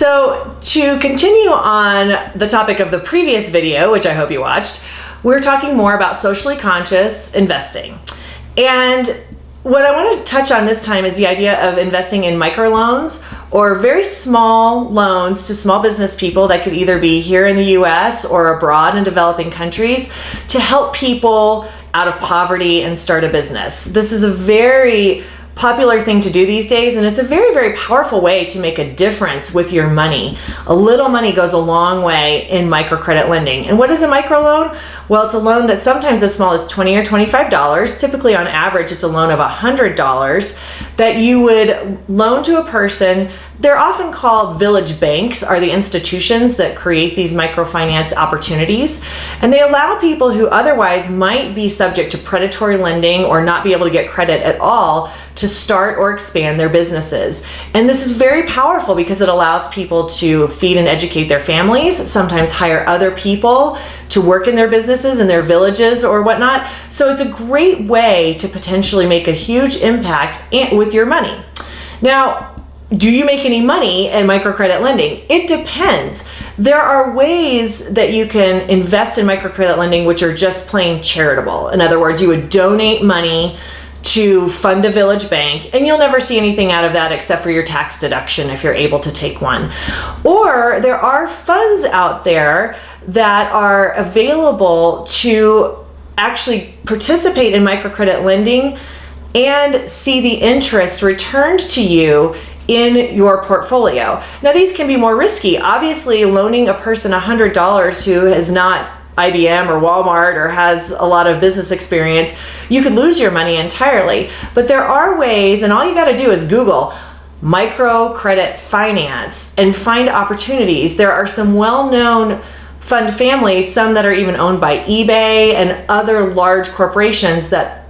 So to continue on the topic of the previous video, which I hope you watched, we're talking more about socially conscious investing. And what I want to touch on this time is the idea of investing in microloans or very small loans to small business people that could either be here in the US or abroad in developing countries to help people out of poverty and start a business. This is a very popular thing to do these days, and it's a very, very powerful way to make a difference with your money. A little money goes a long way in microcredit lending. And what is a microloan? Well, it's a loan that's sometimes as small as $20 or $25. Typically, on average, it's a loan of $100 that you would loan to a person. They're often called village banks, are the institutions that create these microfinance opportunities. And they allow people who otherwise might be subject to predatory lending or not be able to get credit at all to start or expand their businesses. And this is very powerful because it allows people to feed and educate their families, sometimes hire other people to work in their businesses in their villages or whatnot. So it's a great way to potentially make a huge impact with your money. Now, do you make any money in microcredit lending? It depends. There are ways that you can invest in microcredit lending which are just plain charitable. In other words, you would donate money to fund a village bank, and you'll never see anything out of that except for your tax deduction if you're able to take one. Or there are funds out there that are available to actually participate in microcredit lending and see the interest returned to you in your portfolio. Now, these can be more risky. Obviously, loaning a person $100 who has not IBM or Walmart or has a lot of business experience, you could lose your money entirely. But there are ways, and all you got to do is Google microcredit finance and find opportunities. There are some well-known fund families, some that are even owned by eBay and other large corporations that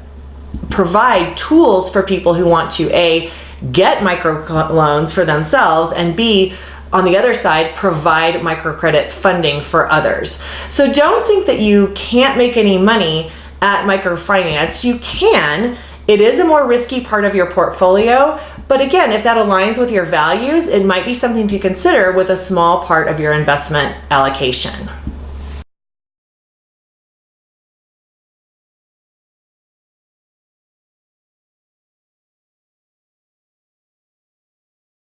provide tools for people who want to A, get microloans for themselves, and B, on the other side, provide microcredit funding for others. So don't think that you can't make any money at microfinance. You can. It is a more risky part of your portfolio, but again, if that aligns with your values, it might be something to consider with a small part of your investment allocation.